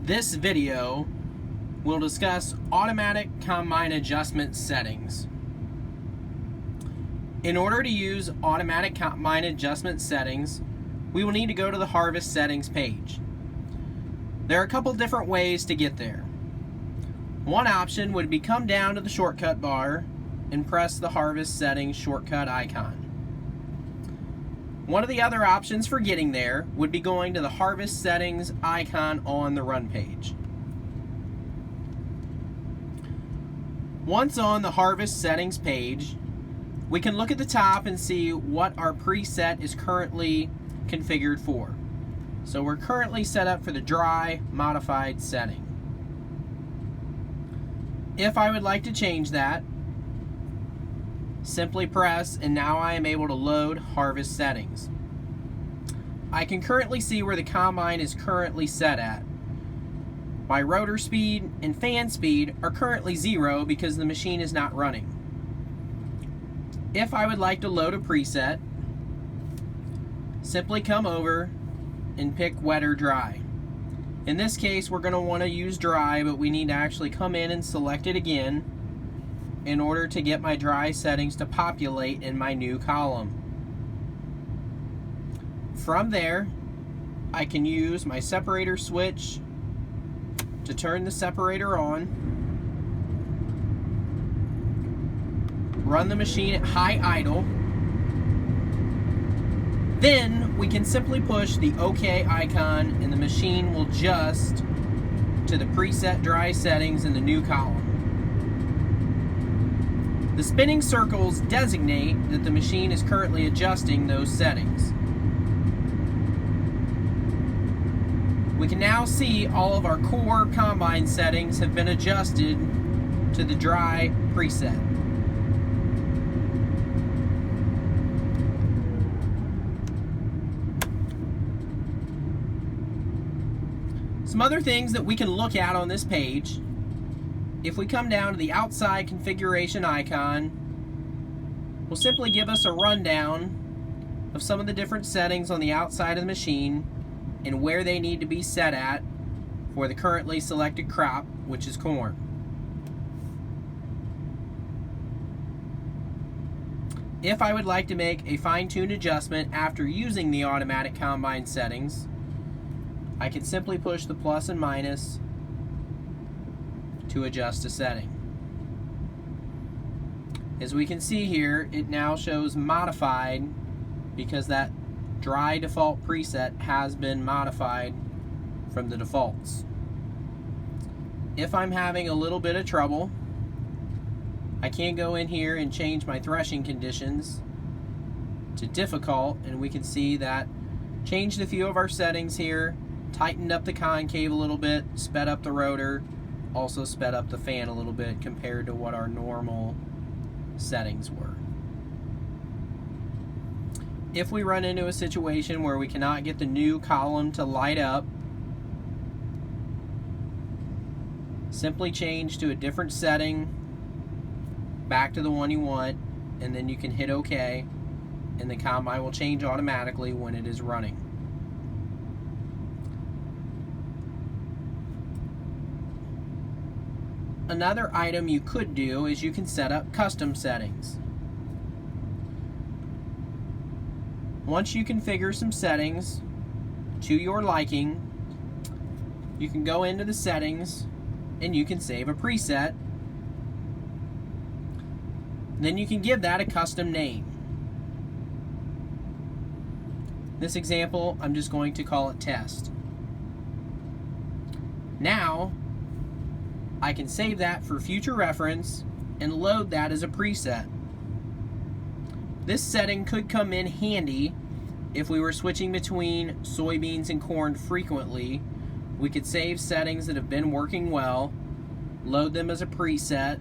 This video will discuss automatic combine adjustment settings. In order to use automatic combine adjustment settings, we will need to go to the harvest settings page. There are a couple different ways to get there. One option would be come down to the shortcut bar and press the harvest settings shortcut icon. One of the other options for getting there would be going to the harvest settings icon on the run page. Once on the harvest settings page, we can look at the top and see what our preset is currently configured for. So we're currently set up for the dry modified setting. If I would like to change that, simply press, and now I am able to load harvest settings. I can currently see where the combine is currently set at. My rotor speed and fan speed are currently 0 because the machine is not running. If I would like to load a preset, simply come over and pick wet or dry. In this case, we're going to want to use dry, but we need to actually come in and select it again in order to get my dry settings to populate in my new column. From there, I can use my separator switch to turn the separator on, run the machine at high idle, then we can simply push the OK icon and the machine will adjust to the preset dry settings in the new column. The spinning circles designate that the machine is currently adjusting those settings. We can now see all of our core combine settings have been adjusted to the dry preset. Some other things that we can look at on this page: if we come down to the outside configuration icon, will simply give us a rundown of some of the different settings on the outside of the machine and where they need to be set at for the currently selected crop, which is corn. If I would like to make a fine-tuned adjustment after using the automatic combine settings, I can simply push the plus and minus to adjust a setting. As we can see here, it now shows modified because that dry default preset has been modified from the defaults. If I'm having a little bit of trouble, I can go in here and change my threshing conditions to difficult, and we can see that changed a few of our settings here, tightened up the concave a little bit, sped up the rotor, also sped up the fan a little bit compared to what our normal settings were. If we run into a situation where we cannot get the new column to light up, simply change to a different setting, back to the one you want, and then you can hit OK, and the combine will change automatically when it is running. Another item you could do is you can set up custom settings. Once you configure some settings to your liking, you can go into the settings and you can save a preset. Then you can give that a custom name. This example, I'm just going to call it test. Now, I can save that for future reference and load that as a preset. This setting could come in handy if we were switching between soybeans and corn frequently. We could save settings that have been working well, load them as a preset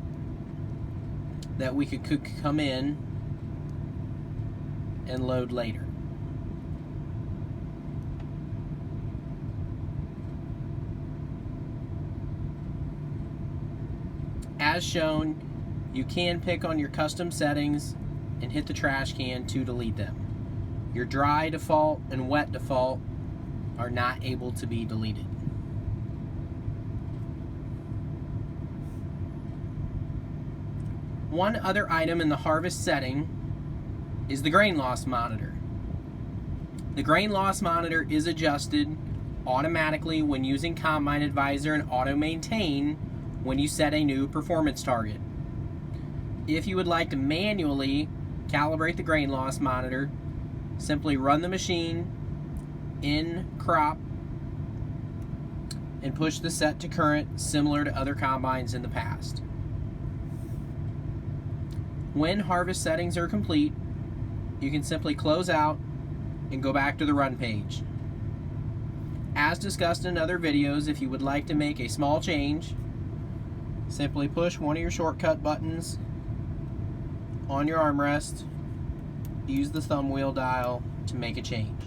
that we could come in and load later. As shown, you can pick on your custom settings and hit the trash can to delete them. Your dry default and wet default are not able to be deleted. One other item in the harvest setting is the grain loss monitor. The grain loss monitor is adjusted automatically when using Combine Advisor and Auto Maintain when you set a new performance target. If you would like to manually calibrate the grain loss monitor, simply run the machine in crop and push the set to current, similar to other combines in the past. When harvest settings are complete, you can simply close out and go back to the run page. As discussed in other videos, if you would like to make a small change, simply push one of your shortcut buttons on your armrest, use the thumb wheel dial to make a change.